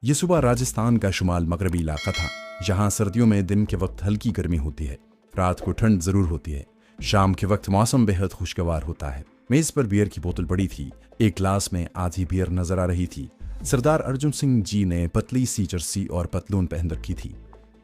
ये सुबह राजस्थान का शुमाल मगरबी इलाका था, जहाँ सर्दियों में दिन के वक्त हल्की गर्मी होती है, रात को ठंड जरूर होती है। शाम के वक्त मौसम बेहद खुशगवार होता है। मेज पर बियर की बोतल पड़ी थी, एक ग्लास में आधी बियर नजर आ रही थी। सरदार अर्जुन सिंह जी ने पतली सी जर्सी और पतलून पहन रखी थी,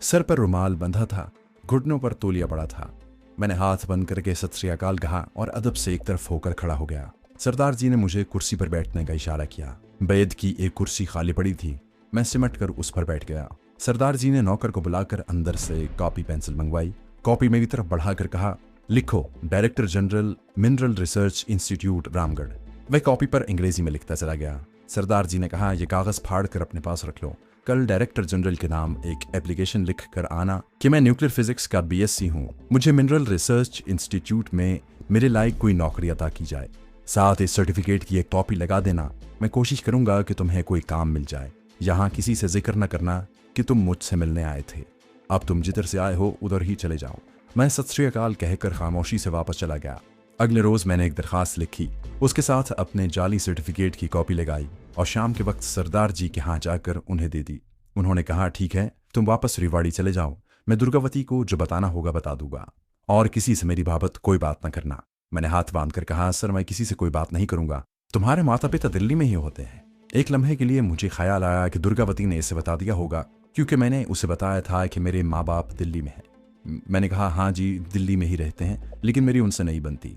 सर पर रुमाल बंधा था, घुटनों पर तौलिया पड़ा था। मैंने हाथ बंद करके सत श्री अकाल कहा और अदब से एक तरफ होकर खड़ा हो गया। सरदार जी ने मुझे कुर्सी पर बैठने का इशारा किया। बैद की एक कुर्सी खाली पड़ी थी, मैं सिमट कर उस पर बैठ गया। सरदार जी ने नौकर को बुलाकर अंदर से कॉपी पेंसिल मंगवाई। कॉपी मेरी तरफ बढ़ाकर कहा, लिखो director general mineral research institute Ramgarh. वह कॉपी पर अंग्रेजी में लिखता चला गया। सरदार जी ने कहा, यह कागज फाड़ कर अपने पास रख लो, कल डायरेक्टर जनरल के नाम एक एप्लीकेशन लिख कर आना कि मैं न्यूक्लियर फिजिक्स का बीएससी हूँ, मुझे मिनरल रिसर्च इंस्टीट्यूट में मेरे लायक कोई नौकरी अता की जाए। साथ इस सर्टिफिकेट की एक कॉपी लगा देना, मैं कोशिश करूंगा कि तुम्हें कोई काम मिल जाए। यहाँ किसी से जिक्र न करना कि तुम मुझसे मिलने आए थे। अब तुम जिधर से आए हो उधर ही चले जाओ। मैं सत श्री अकाल कहकर खामोशी से वापस चला गया। अगले रोज मैंने एक दरखास्त लिखी, उसके साथ अपने जाली सर्टिफिकेट की कॉपी लगाई और शाम के वक्त सरदार जी के यहाँ जाकर उन्हें दे दी। उन्होंने कहा, ठीक है, तुम वापस रेवाड़ी चले जाओ, मैं दुर्गावती को जो बताना होगा बता दूंगा और किसी से मेरी बाबत कोई बात न करना। मैंने हाथ बांध कर कहा, सर मैं किसी से कोई बात नहीं करूंगा, तुम्हारे माता पिता दिल्ली में ही होते हैं। एक लम्हे के लिए मुझे ख्याल आया कि दुर्गावती ने इसे बता दिया होगा, क्योंकि मैंने उसे बताया था कि मेरे माँ बाप दिल्ली में हैं। मैंने कहा, हाँ जी दिल्ली में ही रहते हैं, लेकिन मेरी उनसे नहीं बनती।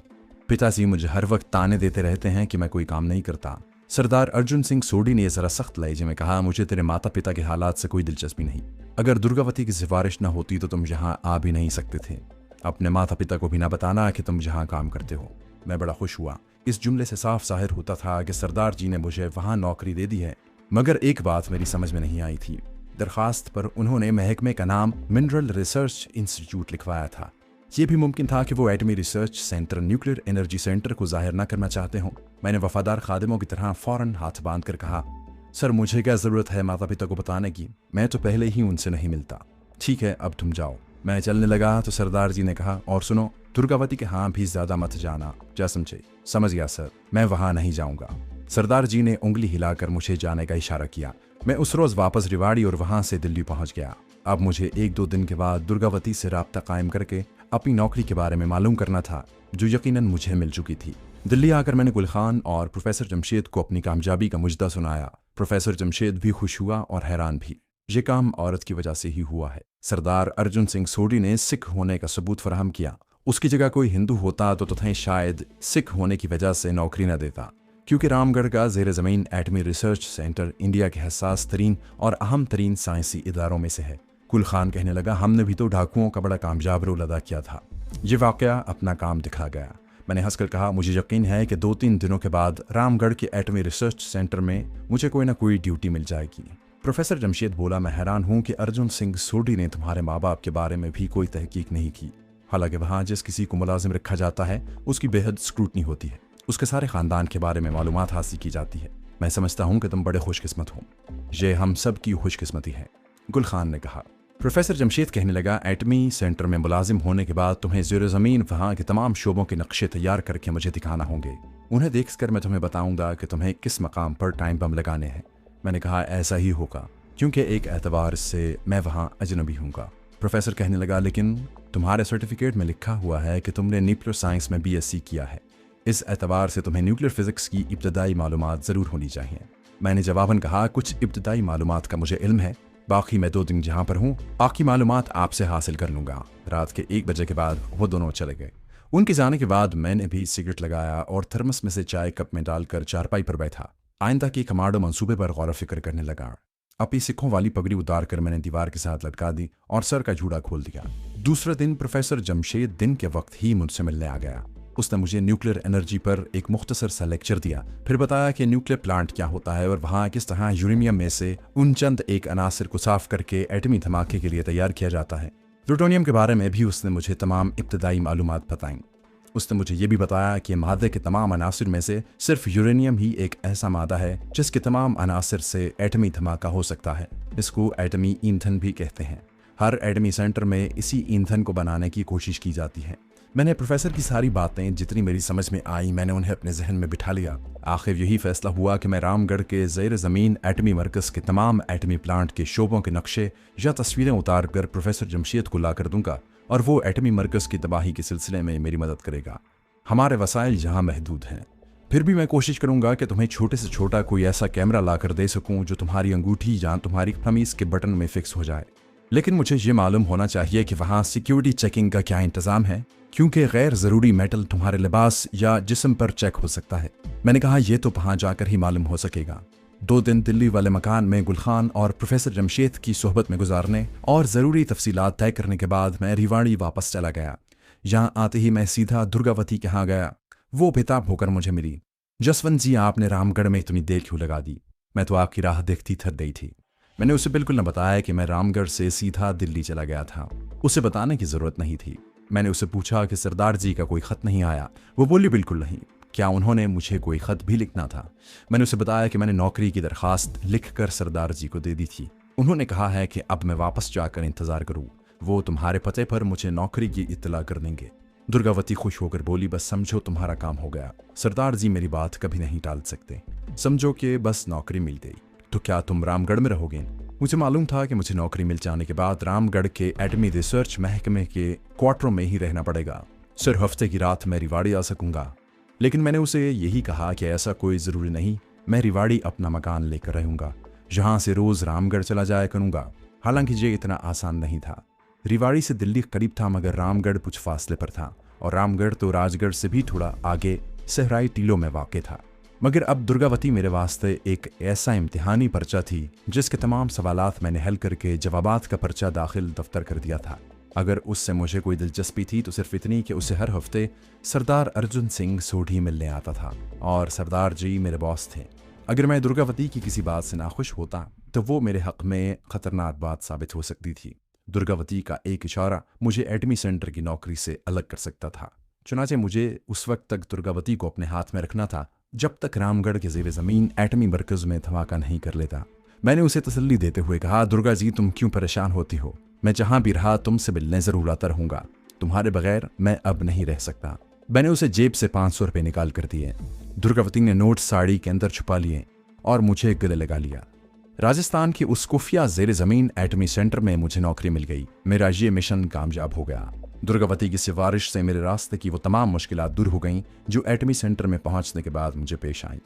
पिताजी मुझे हर वक्त ताने देते रहते हैं कि मैं कोई काम नहीं करता। सरदार अर्जुन सिंह सोडी ने जरा सख्त लहजे में कहा, मुझे तेरे माता पिता के हालात से कोई दिलचस्पी नहीं। अगर दुर्गावती की सिफारिश न होती तो तुम यहाँ आ भी नहीं सकते थे। अपने माता पिता को भी ना बताना कि तुम यहाँ काम करते हो। मैं बड़ा खुश हुआ। इस जुमले से साफ जाहिर होता था कि सरदार जी ने मुझे वहाँ नौकरी दे दी है। मगर एक बात मेरी समझ में नहीं आई थी। दरखास्त पर उन्होंने महकमे का नाम मिनरल रिसर्च इंस्टीट्यूट लिखवाया था। ये भी मुमकिन था कि वो एटमी research centre nuclear energy centre को जाहिर न करना चाहते हों। मैंने वफादार खादिमों की तरह फौरन हाथ बांध कर कहा, सर मुझे क्या ज़रूरत है माता पिता को बताने की, मैं तो पहले ही उनसे नहीं मिलता। ठीक है, अब तुम जाओ। मैं चलने लगा तो सरदार जी ने कहा, और सुनो, दुर्गावती के हाँ भी ज्यादा मत जाना, क्या समझे? समझ गया सर, मैं वहां नहीं जाऊंगा। सरदार जी ने उंगली हिलाकर मुझे जाने का इशारा किया। मैं उस रोज वापस रेवाड़ी और वहां से दिल्ली पहुंच गया। अब मुझे एक दो दिन के बाद दुर्गावती से राब्ता कायम करके अपनी नौकरी के बारे में मालूम करना था, जो यकीनन मुझे मिल चुकी थी। दिल्ली आकर मैंने गुल खान और प्रोफेसर जमशेद को अपनी कामयाबी का मुजदा सुनाया। प्रोफेसर जमशेद भी खुश हुआ और हैरान भी। ये काम औरत की वजह से ही हुआ है। सरदार अर्जुन सिंह सोडी ने सिख होने का सबूत फराहम किया। उसकी जगह कोई हिंदू होता तो तथा शायद सिख होने की वजह से नौकरी न देता, क्योंकि रामगढ़ का जेर ज़मीन एटमी रिसर्च सेंटर इंडिया के हसास तरीन और अहम तरीन साइंसी इदारों में से है। गुल खान कहने लगा, हमने भी तो डाकुओं का बड़ा कामयाब रोल अदा किया था। ये वाकया अपना काम दिखा गया। मैंने हंसकर कहा, मुझे यकीन है कि 2-3 दिनों के बाद रामगढ़ के एटमी रिसर्च सेंटर में मुझे कोई ना कोई ड्यूटी मिल जाएगी। प्रोफेसर जमशेद बोला, मैं हैरान हूँ कि अर्जुन सिंह सोडी ने तुम्हारे माँ बाप के बारे में भी कोई तहकीक नहीं की। हालांकि वहाँ जिस किसी को मुलाजिम रखा जाता है उसकी बेहद स्क्रूटनी होती है, उसके सारे खानदान के बारे में मालूमात हासिल की जाती है। मैं समझता हूँ कि तुम बड़े खुशकिस्मत हो। ये हम सब की खुशकिस्मती है, गुल खान ने कहा। प्रोफेसर जमशेद कहने लगा, एटमी सेंटर में मुलाजिम होने के बाद तुम्हें ज़ेर ज़मीन वहाँ के तमाम शोबों के नक्शे तैयार करके मुझे दिखाना होंगे। उन्हें देख कर मैं तुम्हें बताऊंगा कि तुम्हें किस मकाम पर टाइम बम लगाने हैं। मैंने कहा, ऐसा ही होगा, क्योंकि एक एतबार से मैं वहाँ अजनबी हूँगा। प्रोफेसर कहने लगा, लेकिन तुम्हारे सर्टिफिकेट में लिखा हुआ है कि तुमने न्यूक्लियर साइंस में बीएससी किया है। इस एतबार से तुम्हें न्यूक्लियर फिजिक्स की इब्तदाई मालूमात ज़रूर होनी चाहिए। मैंने जवाबन कहा, कुछ इब्तदाई मालूमात का मुझे इल्म है, बाकी मैं 2 दिन जहाँ पर हूँ बाकी मालूमात आपसे हासिल कर लूँगा। रात के 1 बजे के बाद वो दोनों चले गए। उनके जाने के बाद मैंने भी सिगरेट लगाया और थर्मस में से चाय कप में डालकर चारपाई पर बैठा। आइंदा की कमांडो मंसूबे पर गौर फिक्र करने लगा। अपनी सिखों वाली पगड़ी उतार कर मैंने दीवार के साथ लटका दी और सर का जूड़ा खोल दिया। दूसरे दिन प्रोफेसर जमशेद दिन के वक्त ही मुझसे मिलने आ गया। उसने मुझे न्यूक्लियर एनर्जी पर एक मुख्तसर सा लेक्चर दिया, फिर बताया कि न्यूक्लियर प्लांट क्या होता है और वहाँ किस तरह यूरेनियम में से उन चंद एक अनासर को साफ करके एटमी धमाके के लिए तैयार किया जाता है। प्लूटोनियम के बारे में भी उसने मुझे तमाम इब्तदाई मालूमात बताईं। उसने मुझे ये भी बताया कि मादे के तमाम अनासर में से सिर्फ यूरेनियम ही एक ऐसा मादा है जिसके तमाम अनासर से एटमी धमाका हो सकता है। इसको एटमी ईंधन भी कहते हैं। हर एटमी सेंटर में इसी ईंधन को बनाने की कोशिश की जाती है। मैंने प्रोफेसर की सारी बातें जितनी मेरी समझ में आई मैंने उन्हें अपने जहन में बिठा लिया। आखिर यही फैसला हुआ कि मैं रामगढ़ के ज़ेर ज़मीन एटमी मरकज़ के तमाम एटमी प्लांट के शोबों के नक्शे या तस्वीरें उतार कर प्रोफेसर जमशेद को ला कर दूंगा और वो एटमी मरकज़ की तबाही के सिलसिले में मेरी मदद करेगा। हमारे वसाइल जहाँ महदूद हैं, फिर भी मैं कोशिश करूंगा कि तुम्हें छोटे से छोटा कोई ऐसा कैमरा ला कर दे सकूं जो तुम्हारी अंगूठी या तुम्हारी कमीज के बटन में फिक्स हो जाए। लेकिन मुझे ये मालूम होना चाहिए कि वहाँ सिक्योरिटी चेकिंग का क्या इंतज़ाम है, क्योंकि गैर ज़रूरी मेटल तुम्हारे लिबास या जिस्म पर चेक हो सकता है। मैंने कहा यह तो वहाँ जाकर ही मालूम हो सकेगा। 2 दिन दिल्ली वाले मकान में गुलखान और प्रोफेसर जमशेद की सोहबत में गुजारने और ज़रूरी तफसीलात तय करने के बाद मैं रिवाड़ी वापस चला गया। यहाँ आते ही मैं सीधा दुर्गावती के यहाँ गया। वो बेताब होकर मुझे मिली। जसवंत जी, आपने रामगढ़ में इतनी देर क्यों लगा दी? मैं तो आपकी राह देखती थक गई थी। मैंने उसे बिल्कुल न बताया कि मैं रामगढ़ से सीधा दिल्ली चला गया था। उसे बताने की ज़रूरत नहीं थी। मैंने उसे पूछा कि सरदार जी का कोई ख़त नहीं आया। वो बोली बिल्कुल नहीं। क्या उन्होंने मुझे कोई ख़त भी लिखना था? मैंने उसे बताया कि मैंने नौकरी की दरख्वास्त लिख कर सरदार जी को दे दी थी। उन्होंने कहा है कि अब मैं वापस जाकर इंतज़ार करूँ। वो तुम्हारे पते पर मुझे नौकरी की इत्तला कर देंगे। दुर्गावती खुश होकर बोली, बस समझो तुम्हारा काम हो गया। सरदार जी मेरी बात कभी नहीं टाल सकते। समझो कि बस नौकरी मिल गई। तो क्या तुम रामगढ़ में रहोगे? मुझे मालूम था कि मुझे नौकरी मिल जाने के बाद रामगढ़ के एटमी रिसर्च महकमे के क्वार्टरों में ही रहना पड़ेगा। सिर्फ हफ्ते की रात मैं रिवाड़ी आ सकूंगा। लेकिन मैंने उसे यही कहा कि ऐसा कोई ज़रूरी नहीं, मैं रिवाड़ी अपना मकान लेकर रहूंगा, जहाँ से रोज़ रामगढ़ चला जाया करूंगा। हालांकि ये इतना आसान नहीं था। रिवाड़ी से दिल्ली करीब था, मगर रामगढ़ कुछ फासले पर था और रामगढ़ तो राजगढ़ से भी थोड़ा आगे सहराई टीलों में वाक़ था। मगर अब दुर्गावती मेरे वास्ते एक ऐसा इम्तिहानी पर्चा थी जिसके तमाम सवालात मैंने हल करके जवाबात का पर्चा दाखिल दफ्तर कर दिया था। अगर उससे मुझे कोई दिलचस्पी थी तो सिर्फ इतनी कि उसे हर हफ्ते सरदार अर्जुन सिंह सोढ़ी मिलने आता था और सरदार जी मेरे बॉस थे। अगर मैं दुर्गावती की किसी बात से नाखुश होता तो वो मेरे हक़ में ख़तरनाक बात साबित हो सकती थी। दुर्गावती का एक इशारा मुझे एटमी सेंटर की नौकरी से अलग कर सकता था। चुनाचे मुझे उस वक्त तक दुर्गावती को अपने हाथ में रखना था जब तक रामगढ़ के ज़ेर ज़मीन एटमी मरकज़ में धमाका नहीं कर लेता। मैंने उसे तसल्ली देते हुए कहा, दुर्गा जी तुम क्यों परेशान होती हो? मैं जहाँ भी रहा तुमसे मिलने ज़रूर आता रहूँगा। तुम्हारे बगैर मैं अब नहीं रह सकता। मैंने उसे जेब से 500 रुपये निकाल कर दिए। दुर्गावती ने नोट साड़ी के अंदर छुपा लिए और मुझे गले लगा लिया। राजस्थान की उस खुफिया ज़ेर ज़मीन एटमी सेंटर में मुझे नौकरी मिल गई। मेरा ये मिशन कामयाब हो गया। दुर्गावती की सिफारिश से मेरे रास्ते की वो तमाम मुश्किलात दूर हो गईं जो एटमी सेंटर में पहुंचने के बाद मुझे पेश आईं।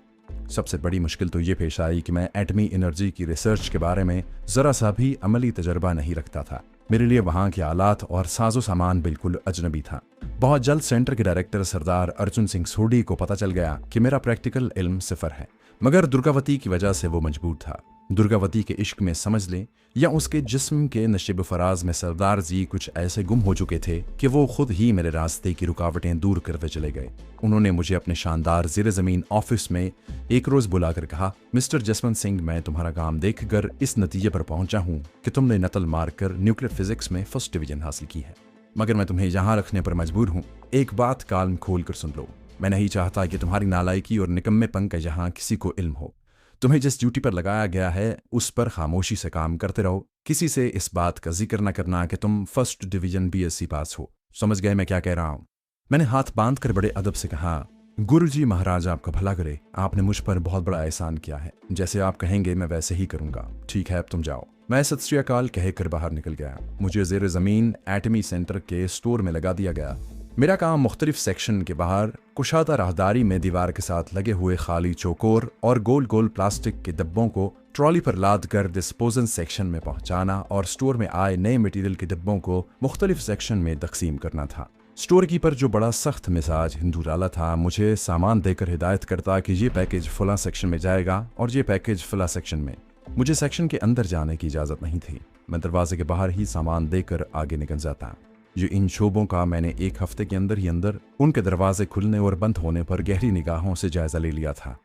सबसे बड़ी मुश्किल तो ये पेश आई कि मैं एटमी एनर्जी की रिसर्च के बारे में ज़रा सा भी अमली तजर्बा नहीं रखता था। मेरे लिए वहाँ के आलात और साजो सामान बिल्कुल अजनबी था। बहुत जल्द सेंटर के डायरेक्टर सरदार अर्जुन सिंह सोढ़ी को पता चल गया कि मेरा प्रैक्टिकल इल्म सिफर है, मगर दुर्गावती की वजह से वो मजबूर था। दुर्गावती के इश्क में समझ लें या उसके जिस्म के नशेब फराज में सरदार जी कुछ ऐसे गुम हो चुके थे कि वो खुद ही मेरे रास्ते की रुकावटें दूर करते चले गए। उन्होंने मुझे अपने शानदार ज़ेर ज़मीन ऑफिस में एक रोज़ बुलाकर कहा, मिस्टर जसवंत सिंह, मैं तुम्हारा काम देखकर इस नतीजे पर पहुंचा हूं कि तुमने नकल मारकर न्यूक्लियर फिजिक्स में फर्स्ट डिवीजन हासिल की है, मगर मैं तुम्हें यहाँ रखने पर मजबूर हूँ। एक बात कान खोल कर सुन लो, मैं नहीं चाहता कि तुम्हारी नालायकी और निकम्मेपन का यहाँ किसी को इल्म हो। तुम्हें जिस ड्यूटी पर लगाया गया है उस पर खामोशी से काम करते रहो। किसी से इस बात का जिक्र न करना कि तुम फर्स्ट डिवीजन BSc पास हो। समझ गए मैं क्या कह रहा हूँ? मैंने हाथ बांध कर बड़े अदब से कहा, गुरुजी महाराज आपका भला करे, आपने मुझ पर बहुत बड़ा एहसान किया है। जैसे आप कहेंगे मैं वैसे ही करूँगा। ठीक है, अब तुम जाओ। मैं सत श्री अकाल कहकर बाहर निकल गया। मुझे ज़ेर ज़मीन एटमी सेंटर के स्टोर में लगा दिया गया। मेरा काम मुख्तलिफ सेक्शन के बाहर कुशादा राहदारी में दीवार के साथ लगे हुए खाली चौकोर और गोल गोल प्लास्टिक के डब्बों को ट्रॉली पर लाद कर डिस्पोजल सेक्शन में पहुंचाना और स्टोर में आए नए मटेरियल के डब्बों को मुख्तलिफ सेक्शन में तकसीम करना था। स्टोर कीपर जो बड़ा सख्त मिजाज हिंदू डाला था, मुझे सामान देकर हिदायत करता कि ये पैकेज फला सेक्शन में जाएगा और ये पैकेज फला सेक्शन में। मुझे सेक्शन के अंदर जाने की इजाज़त नहीं थी। मैं दरवाजे के बाहर ही सामान देकर आगे निकल जाता। जो इन शोबों का मैंने एक हफ्ते के अंदर ही अंदर उनके दरवाजे खुलने और बंद होने पर गहरी निगाहों से जायजा ले लिया था।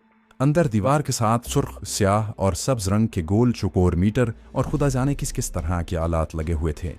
अंदर दीवार के साथ सुर्ख, स्याह और सब्ज रंग के गोल चौकोर मीटर और खुदा जाने किस किस तरह के आलात लगे हुए थे।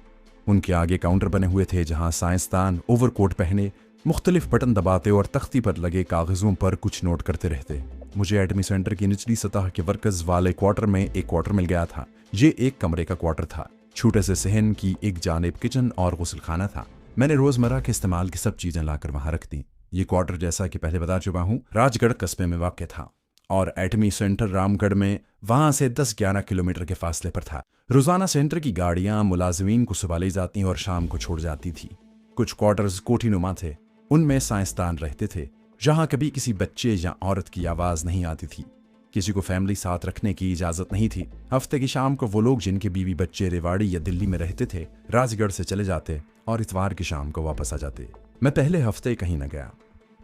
उनके आगे काउंटर बने हुए थे जहां साइंसदान ओवरकोट पहने मुख्तलिफ बटन दबाते और तख्ती पर लगे कागजों पर कुछ नोट करते रहते। मुझे एटमी सेंटर की निचली सतह के वर्कर्स वाले क्वार्टर में एक क्वार्टर मिल गया था। ये एक कमरे का क्वार्टर था। छोटे से सहन की एक जानिब किचन और गुस्लखाना था। मैंने रोजमर्रा के इस्तेमाल की सब चीजें लाकर वहां रख दी। ये क्वार्टर, जैसा कि पहले बता चुका हूँ, राजगढ़ कस्बे में वाक़ था और एटमी सेंटर रामगढ़ में वहां से 10-11 किलोमीटर के फासले पर था। रोजाना सेंटर की गाड़ियां मुलाजिमीन को सुबह ले जाती और शाम को छोड़ जाती थी। कुछ क्वार्टर्स कोठीनुमा थे, उनमें साइंसदान रहते थे, जहां कभी किसी बच्चे या औरत की आवाज नहीं आती थी। किसी को फैमिली साथ रखने की इजाजत नहीं थी। हफ्ते की शाम को वो लोग जिनके बीवी बच्चे रेवाड़ी या दिल्ली में रहते थे राजगढ़ से चले जाते और इतवार की शाम को वापस आ जाते। मैं पहले हफ्ते कहीं न गया।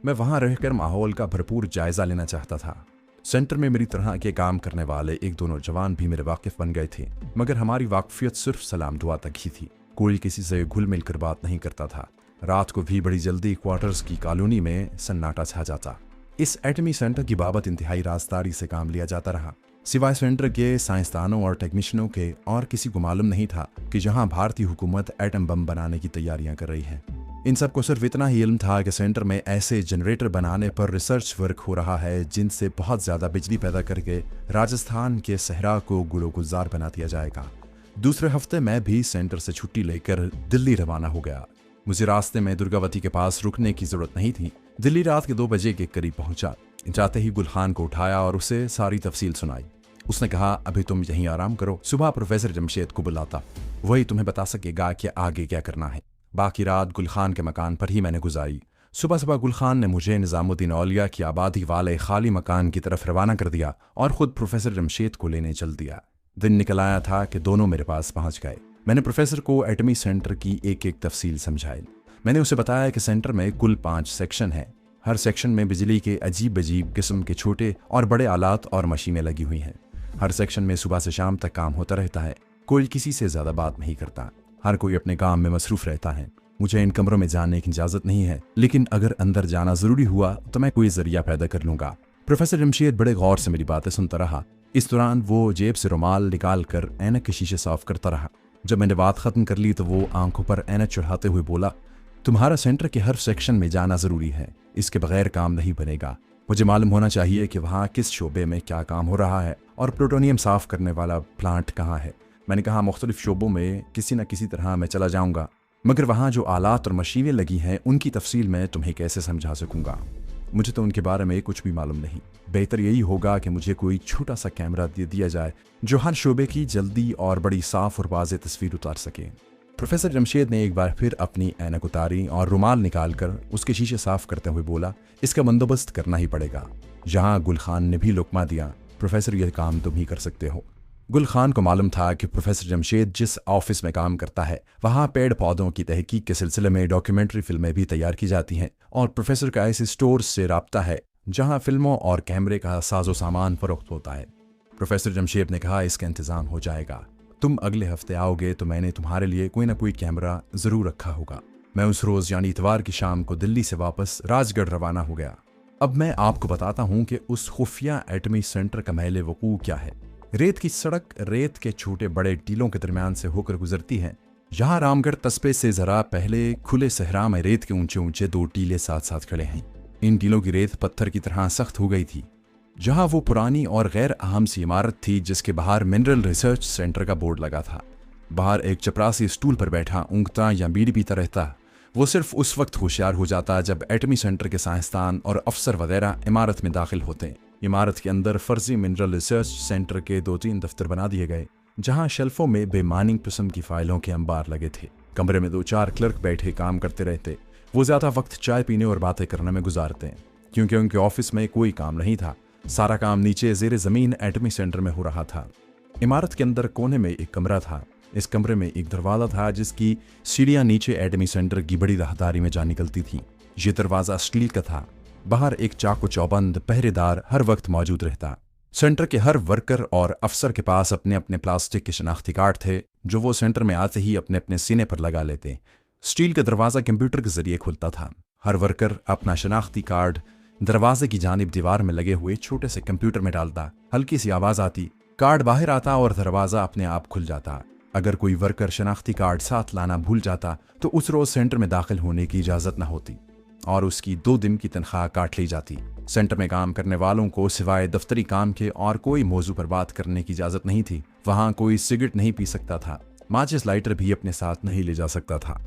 मैं वहां रहकर माहौल का भरपूर जायजा लेना चाहता था। सेंटर में मेरी तरह के काम करने वाले एक दो नौजवान भी मेरे वाकिफ बन गए थे, मगर हमारी वाकफियत सिर्फ सलाम दुआ तक ही थी। कोई किसी से घुल मिल कर बात नहीं करता था। रात को भी बड़ी जल्दी क्वार्टर्स की कॉलोनी में सन्नाटा छा जाता। इस एटमी सेंटर की बाबत इंतहाई राजदारी से काम लिया जाता रहा। सिवाय सेंटर के साइंसदानों और टेक्नीशियनों के और किसी को मालूम नहीं था कि जहां भारतीय हुकूमत एटम बम बनाने की तैयारियां कर रही है। इन सबको सिर्फ इतना ही इल्म था कि सेंटर में ऐसे जनरेटर बनाने पर रिसर्च वर्क हो रहा है जिनसे बहुत ज्यादा बिजली पैदा करके राजस्थान के सहरा को गुलो गुलजार बना दिया जाएगा। दूसरे हफ्ते मैं भी सेंटर से छुट्टी लेकर दिल्ली रवाना हो गया। मुझे रास्ते में दुर्गावती के पास रुकने की जरूरत नहीं थी। दिल्ली रात के 2 बजे के करीब पहुंचा। जाते ही गुलखान को उठाया और उसे सारी तफसील सुनाई। उसने कहा, अभी तुम यहीं आराम करो, सुबह प्रोफेसर जमशेद को बुलाता, वही तुम्हें बता सकेगा कि आगे क्या करना है। बाकी रात गुलखान के मकान पर ही मैंने गुजारी। सुबह सुबह गुलखान ने मुझे निजामुद्दीन औलिया की आबादी वाले खाली मकान की तरफ रवाना कर दिया और खुद प्रोफेसर जमशेद को लेने चल दिया। दिन निकल आया था कि दोनों मेरे पास पहुंच गए। मैंने प्रोफेसर को एटमी सेंटर की एक एक तफसील समझाई। मैंने उसे बताया कि सेंटर में कुल 5 सेक्शन हैं। हर सेक्शन में बिजली के अजीब अजीब किस्म के छोटे और बड़े आलात और मशीनें लगी हुई हैं। हर सेक्शन में सुबह से शाम तक काम होता रहता है। कोई किसी से ज्यादा बात नहीं करता। हर कोई अपने काम में मसरूफ रहता है। मुझे इन कमरों में जाने की इजाजत नहीं है, लेकिन अगर अंदर जाना जरूरी हुआ तो मैं कोई जरिया पैदा कर लूंगा। प्रोफेसर जमशेद बड़े गौर से मेरी बातें सुनता रहा। इस दौरान वो जेब से रुमाल निकाल कर ऐनक के शीशे साफ करता रहा। जब मैंने बात खत्म कर ली तो वो आंखों पर ऐनक चढ़ाते हुए बोला, तुम्हारा सेंटर के हर सेक्शन में जाना जरूरी है, इसके बगैर काम नहीं बनेगा। मुझे मालूम होना चाहिए कि वहाँ किस शोबे में क्या काम हो रहा है और प्लूटोनियम साफ करने वाला प्लांट कहाँ है। मैंने कहा, मुख्तलिफ शोबों में किसी न किसी तरह मैं चला जाऊँगा, मगर वहाँ जो आलात और मशीनें लगी हैं उनकी तफसील मैं तुम्हें कैसे समझा सकूँगा। मुझे तो उनके बारे में कुछ भी मालूम नहीं। बेहतर यही होगा कि मुझे कोई छोटा सा कैमरा दे दिया जाए जो हर शोबे की जल्दी और बड़ी साफ और वाज़ेह तस्वीर उतार सके। प्रोफेसर जमशेद ने एक बार फिर अपनी ऐनक उतारी और रुमाल निकालकर उसके शीशे साफ करते हुए बोला, इसका बंदोबस्त करना ही पड़ेगा। जहां गुलखान ने भी लुकमा दिया, प्रोफेसर यह काम तुम ही कर सकते हो। गुलखान को मालूम था कि प्रोफेसर जमशेद जिस ऑफिस में काम करता है वहां पेड़ पौधों की तहकीक के सिलसिले में डॉक्यूमेंट्री फिल्में भी तैयार की जाती हैं और प्रोफेसर का ऐसे स्टोर से राब्ता है जहां फिल्मों और कैमरे का साजो सामान फरोख्त होता है। प्रोफेसर जमशेद ने कहा, इसका इंतजाम हो जाएगा। तुम अगले हफ्ते आओगे तो मैंने तुम्हारे लिए कोई ना कोई कैमरा जरूर रखा होगा। मैं उस रोज यानी इतवार की शाम को दिल्ली से वापस राजगढ़ रवाना हो गया। अब मैं आपको बताता हूं कि उस खुफिया एटमी सेंटर का महल वकूअ क्या है। रेत की सड़क रेत के छोटे बड़े टीलों के दरमियान से होकर गुजरती है। यहाँ रामगढ़ कस्बे से जरा पहले खुले सहरा में रेत के ऊंचे ऊंचे 2 टीले साथ साथ खड़े हैं। इन टीलों की रेत पत्थर की तरह सख्त हो गई थी। जहां वो पुरानी और गैर अहम सी इमारत थी जिसके बाहर मिनरल रिसर्च सेंटर का बोर्ड लगा था। बाहर एक चपरासी स्टूल पर बैठा ऊँगता या बीड़ी पीता रहता। वो सिर्फ उस वक्त होशियार हो जाता जब एटमी सेंटर के साइंसदान और अफसर वगैरह इमारत में दाखिल होते। इमारत के अंदर फर्जी मिनरल रिसर्च सेंटर के 2-3 दफ्तर बना दिए गए, जहां शेल्फों में बेमानी किस्म की फाइलों के अंबार लगे थे। कमरे में 2-4 क्लर्क बैठे काम करते रहते। वो ज्यादा वक्त चाय पीने और बातें करने में गुजारते हैं, क्योंकि उनके ऑफिस में कोई काम नहीं था। सारा काम नीचे जेर जमीन एटमी सेंटर में हो रहा था। इमारत के अंदर कोने में एक कमरा था। इस कमरे में एक दरवाजा था जिसकी सीढ़ियां नीचे एटमी सेंटर की बड़ी राहदारी में जा निकलती थीं। ये दरवाजा स्टील का था। बाहर एक चाकू चौबंद पहरेदार हर वक्त मौजूद रहता। सेंटर के हर वर्कर और अफसर के पास अपने अपने प्लास्टिक के शनाख्ती कार्ड थे जो वो सेंटर में आते ही अपने अपने सीने पर लगा लेते। स्टील का दरवाजा कंप्यूटर के जरिए खुलता था। हर वर्कर अपना शनाख्ती कार्ड दरवाजे की जानिब दीवार में लगे हुए छोटे से कंप्यूटर में डालता। हल्की सी आवाज आती, कार्ड बाहर आता और दरवाजा अपने आप खुल जाता। अगर कोई वर्कर शनाख्ती कार्ड साथ लाना भूल जाता तो उस रोज सेंटर में दाखिल होने की इजाजत न होती और उसकी 2 दिन की तनख्वाह काट ली जाती। सेंटर में काम करने वालों को सिवाय दफ्तरी काम के और कोई मौजू पर बात करने की इजाजत नहीं थी। वहां कोई सिगरेट नहीं पी सकता था। माचिस लाइटर भी अपने साथ नहीं ले जा सकता था।